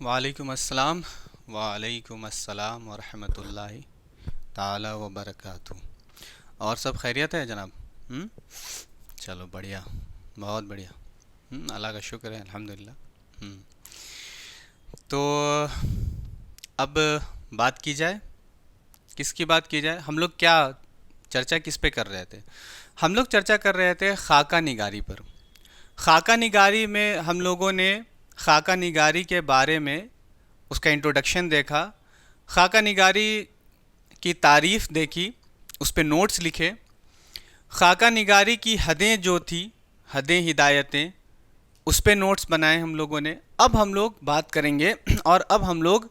وعلیکم السلام. وعلیکم السلام ورحمۃ اللہ تعالی وبرکاتہ. اور سب خیریت ہے جناب؟ ہم؟ چلو بڑھیا، بہت بڑھیا. اللہ کا شکر ہے، الحمدللہ. ہم. تو اب بات کی جائے، کس کی بات کی جائے؟ ہم لوگ کیا چرچا کس پہ کر رہے تھے؟ ہم لوگ چرچا کر رہے تھے خاکہ نگاری پر. خاکہ نگاری میں ہم لوگوں نے خاکہ نگاری کے بارے میں اس کا انٹروڈکشن دیکھا، خاکہ نگاری کی تعریف دیکھی، اس پہ نوٹس لکھے. خاکہ نگاری کی حدیں جو تھی، حدیں ہدایتیں، اس پہ نوٹس بنائے ہم لوگوں نے. اب ہم لوگ بات کریں گے اور اب ہم لوگ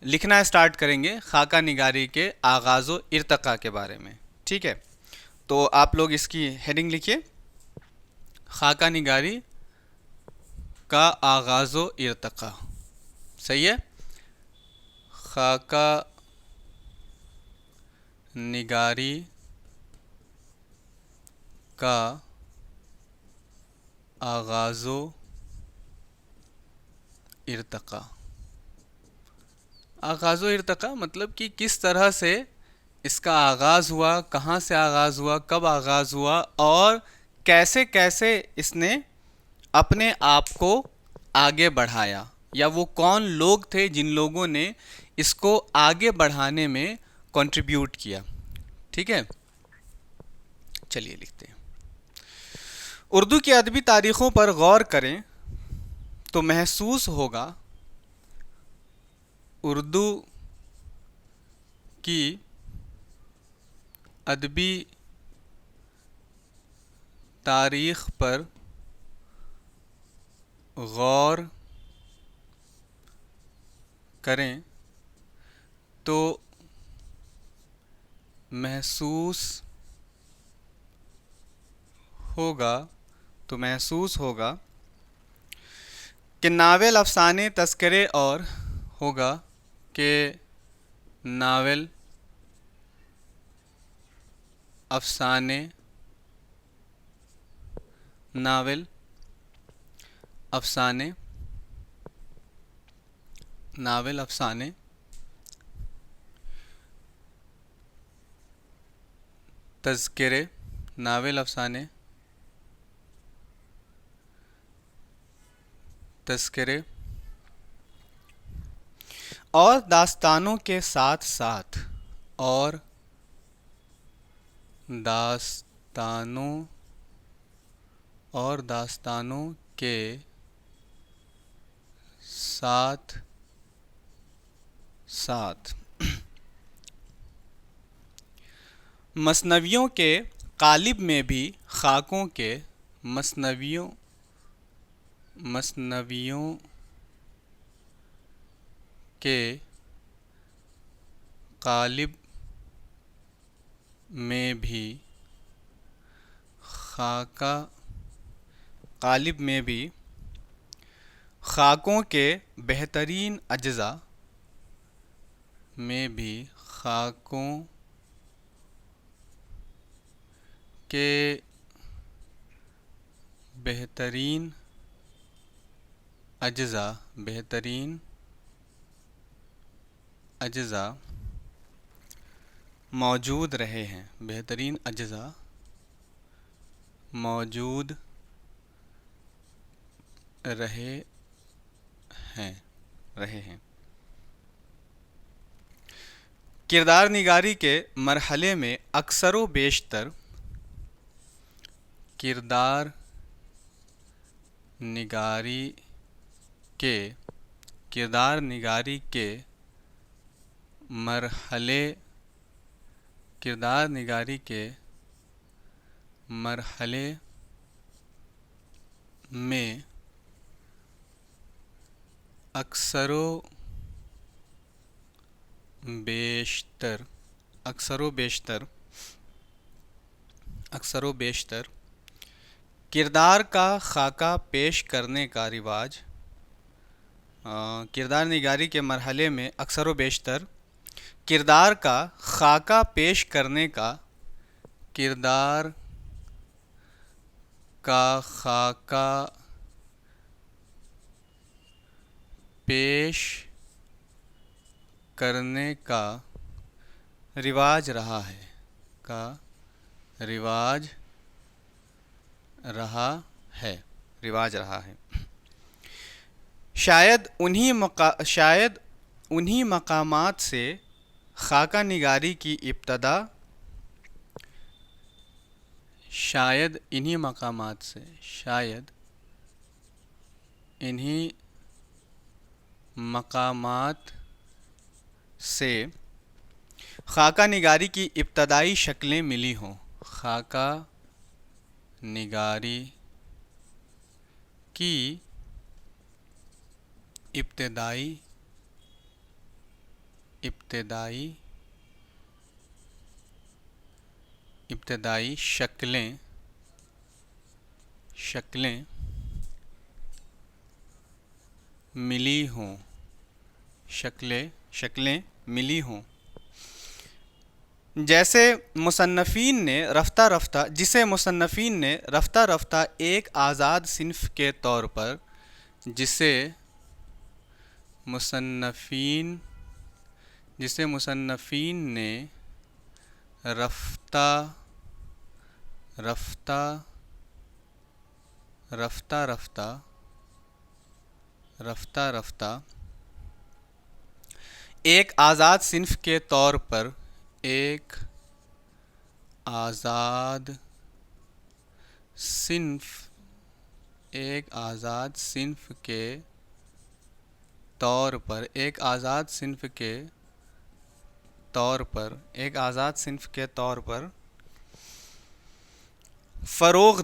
لکھنا اسٹارٹ کریں گے خاکہ نگاری کے آغاز و ارتقاء کے بارے میں. ٹھیک ہے، تو آپ لوگ اس کی ہیڈنگ لکھیے: خاکہ نگاری کا آغاز و ارتقاء. صحیح ہے؟ خاکہ نگاری کا آغاز و ارتقاء. آغاز و ارتقاء مطلب کہ کس طرح سے اس کا آغاز ہوا، کہاں سے آغاز ہوا، کب آغاز ہوا، اور کیسے کیسے اس نے اپنے آپ کو آگے بڑھایا، یا وہ کون لوگ تھے جن لوگوں نے اس کو آگے بڑھانے میں کنٹریبیوٹ کیا. ٹھیک ہے، چلیے لکھتے ہیں. اردو کی ادبی تاریخوں پر غور کریں تو محسوس ہوگا اردو کی ادبی تاریخ پر غور کریں تو محسوس ہوگا کہ ناول، افسانے، تذکرے اور ہوگا کہ ناول، افسانے، ناول، افسانے، ناول، افسانے، تذکرے، ناول، افسانے، تذکرے اور داستانوں کے ساتھ ساتھ، اور داستانوں کے ساتھ ساتھ مثنویوں کے قالب میں بھی خاکوں کے مثنویوں کے قالب میں بھی خاکوں کے بہترین اجزاء میں بھی خاکوں کے بہترین اجزاء موجود رہے ہیں، بہترین اجزاء موجود رہے ہیں. کردار نگاری کے مرحلے میں اکثر و بیشتر کردار نگاری کے مرحلے میں اکثر و بیشتر کردار کا خاکہ پیش کرنے کا رواج. کردار نگاری کے مرحلے میں اکثر و بیشتر کردار کا خاکہ پیش کرنے کا پیش کرنے کا رواج رہا ہے، کا رواج رہا ہے، رواج رہا ہے۔ شاید انہی مقامات سے خاکہ نگاری کی ابتدا، شاید انہی مقامات سے، شاید انہی مقامات سے خاکہ نگاری کی ابتدائی شکلیں ملی ہوں، خاکہ نگاری کی ابتدائی شکلیں ملی ہوں، شکلیں ملی ہوں، جسے مصنفین نے رفتہ رفتہ ایک آزاد صنف کے طور پر، جسے مصنفین نے رفتہ رفتہ ایک آزاد صنف کے طور پر، ایک آزاد صنف کے طور پر فروغ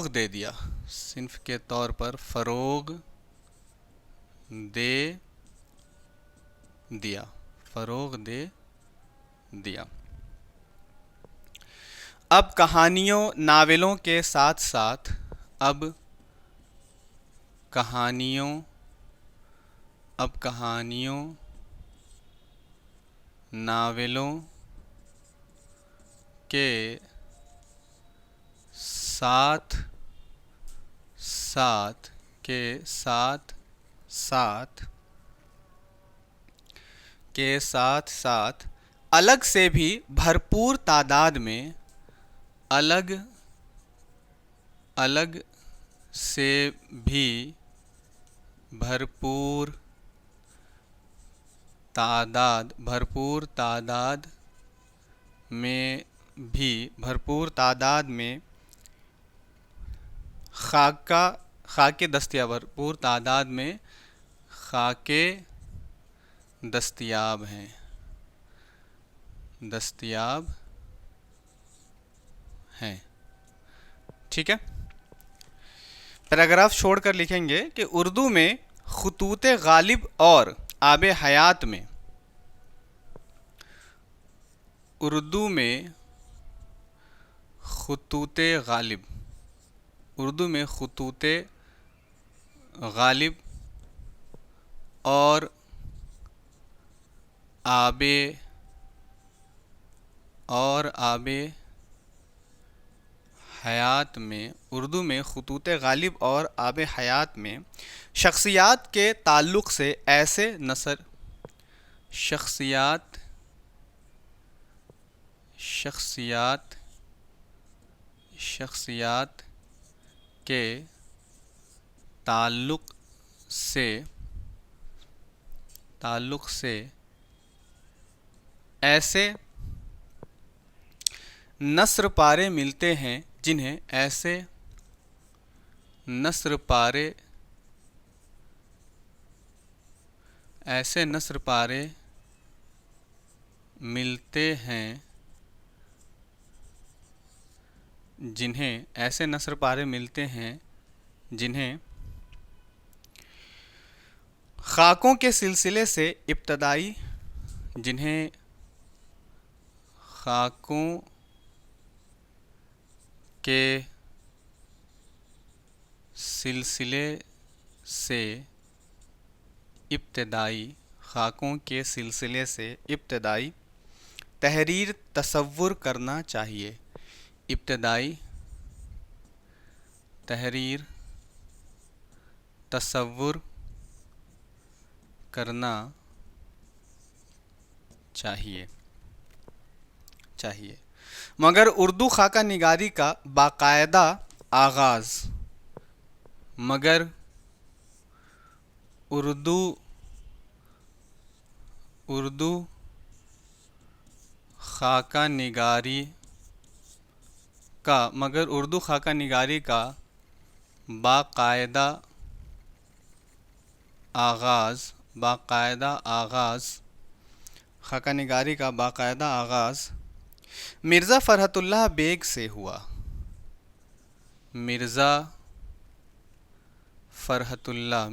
دے دیا، صنف کے طور پر فروغ دے دیا۔ اب کہانیوں، ناولوں کے ساتھ ساتھ، اب کہانیوں، ناولوں کے ساتھ ساتھ الگ سے بھی بھرپور تعداد میں، الگ سے بھی بھرپور تعداد میں خاکے دستیاب ہیں۔ ٹھیک ہے، پیراگراف چھوڑ کر لکھیں گے کہ اردو میں خطوط غالب اور آب حیات میں، اردو میں خطوط غالب اور آب حیات میں، اردو میں خطوط غالب اور آب حیات میں شخصیات کے تعلق سے ایسے شخصیات کے تعلق سے ایسے نثر پارے ملتے ہیں جنہیں خاکوں کے سلسلے سے ابتدائی تحریر تصور کرنا چاہیے، ابتدائی تحریر تصور کرنا چاہیے مگر اردو خاکہ نگاری کا باقاعدہ آغاز مگر اردو خاکہ نگاری کا باقاعدہ آغاز مرزا فرحت اللہ بیگ سے ہوا مرزا فرحت اللہ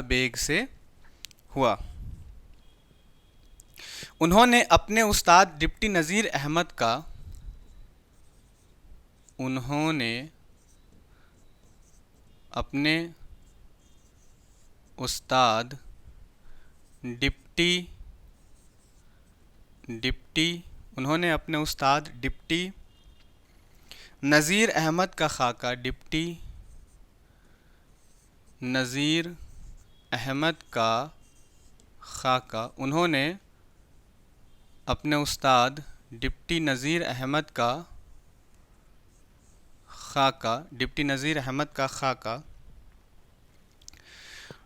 بیگ سے ہوا انہوں نے اپنے استاد ڈپٹی نذیر احمد کا خاکہ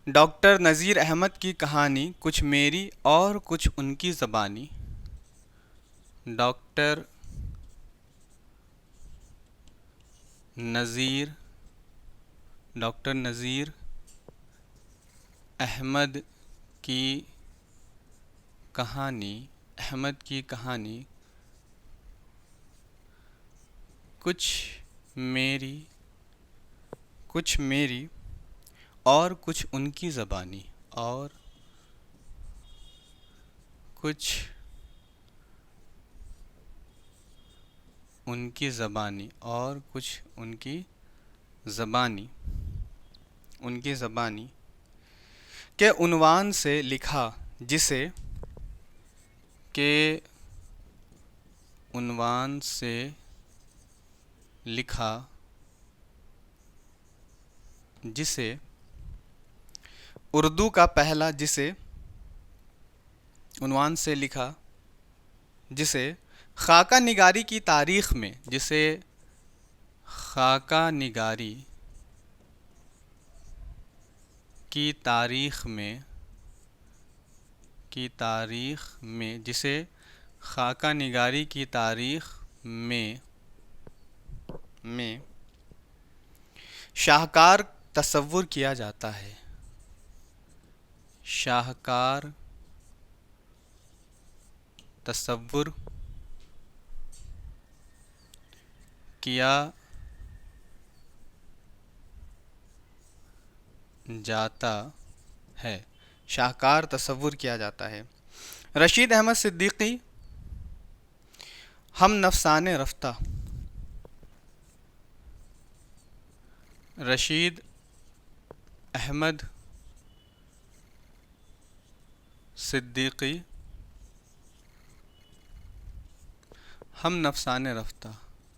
ڈاکٹر نذیر احمد کی کہانی کچھ میری اور کچھ ان کی زبانی ڈاکٹر نذیر احمد کی کہانی کچھ میری اور کچھ ان کی زبانی کے عنوان سے لکھا جسے اردو کا پہلا خاکہ نگاری کی تاریخ میں شاہکار تصور کیا جاتا ہے رشید احمد صدیقی ہم نفسانِ رفتہ رشید احمد صدیقی ہم نفسانِ رفتہ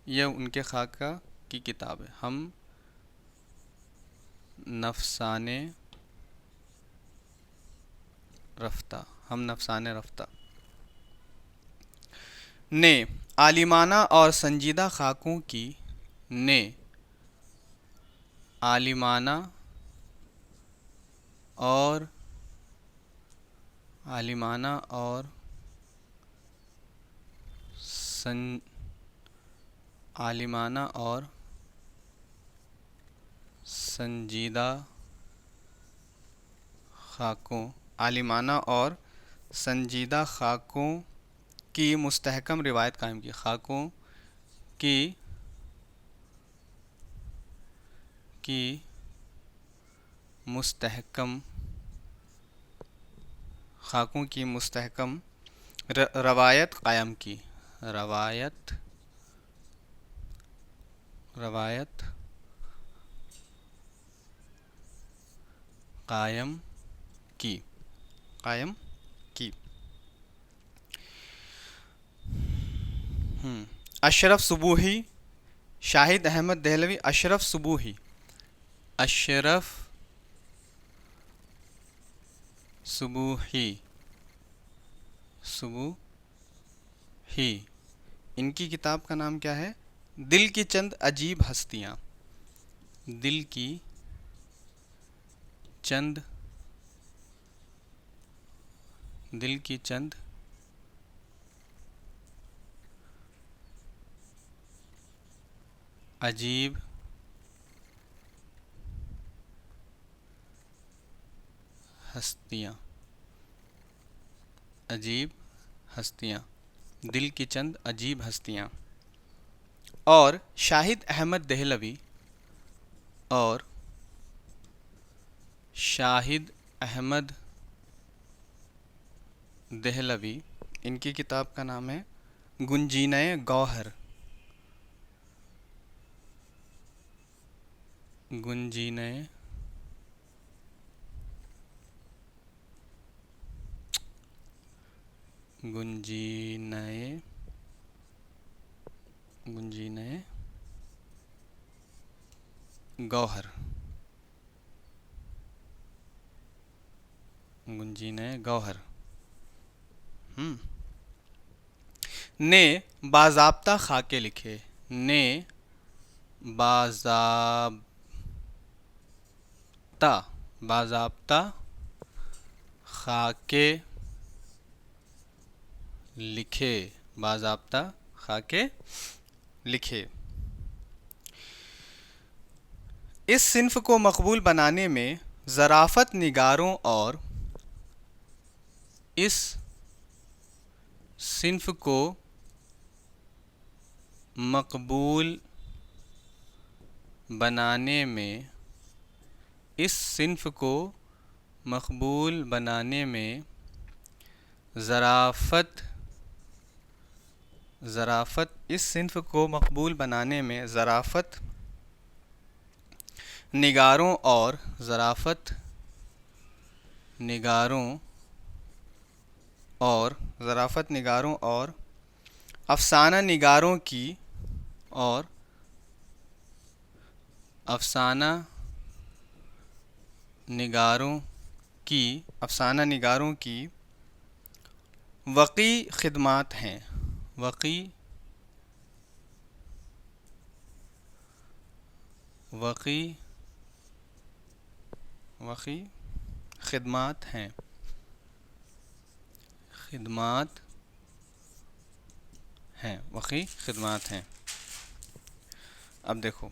یہ ان کے خاکہ کی کتاب ہے ہم نفسانِ رفتہ نے عالمانہ اور سنجیدہ خاکوں کی عالمانہ اور سنجیدہ خاکوں کی مستحکم روایت قائم کی خاکوں کی مستحکم روایت قائم کی اشرف صبوحی، شاہد احمد دہلوی، اشرف صبوحی، اشرف صبوحی، صبوحی، ان کی کتاب کا نام کیا ہے؟ دل کی چند عجیب ہستیاں، دل کی چند، دل کی چند عجیب ہستیاں، عجیب ہستیاں، دل کی چند عجیب ہستیاں، اور شاہد احمد دہلوی، اور شاہد احمد دہلوی، ان کی کتاب کا نام ہے گنجینۂ گوہر، گنجینۂ گنجینۂ گنجینۂ گوہر، گنجینۂ گوہر نے باضابطہ خاکے لکھے، نے باضابطہ خاکے لکھے، باضابطہ خاکے لکھے، اس صنف کو مقبول بنانے میں ظرافت نگاروں اور اس صنف کو مقبول بنانے میں، اس صنف کو مقبول بنانے میں ظرافت اس صنف کو مقبول بنانے میں ظرافت نگاروں اور ظرافت نگاروں اور افسانہ نگاروں کی وقی خدمات ہیں، وقی خدمات ہیں، وقی خدمات ہیں۔ اب دیکھو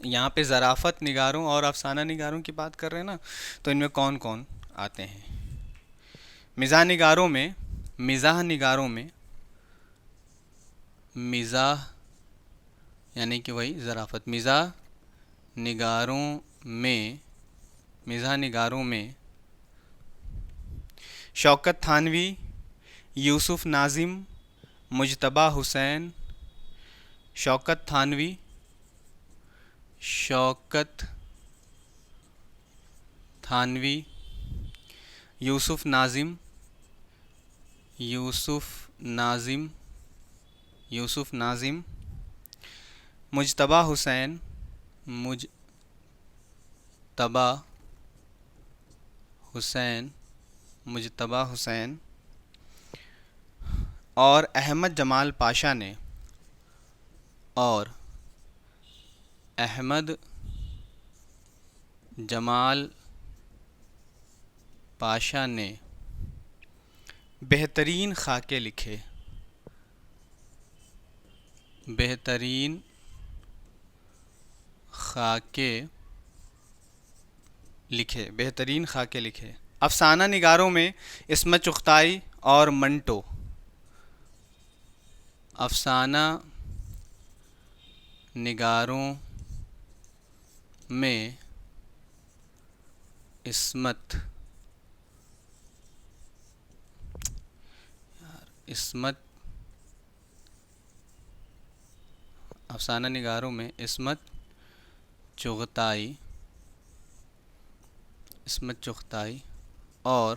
یہاں پہ ظرافت نگاروں اور افسانہ نگاروں کی بات کر رہے ہیں نا، تو ان میں کون کون آتے ہیں؟ مزاح نگاروں میں مزاح یعنی کہ وہی ظرافت، مزاح نگاروں میں شوکت تھانوی، یوسف ناظم، مجتبیٰ حسین، شوکت تھانوی، یوسف ناظم، مجتبیٰ حسین اور احمد جمال پاشا نے بہترین خاکے لکھے، افسانہ نگاروں میں عصمت چغتائی اور منٹو، افسانہ نگاروں میں عصمت افسانہ نگاروں میں عصمت چغتائی اور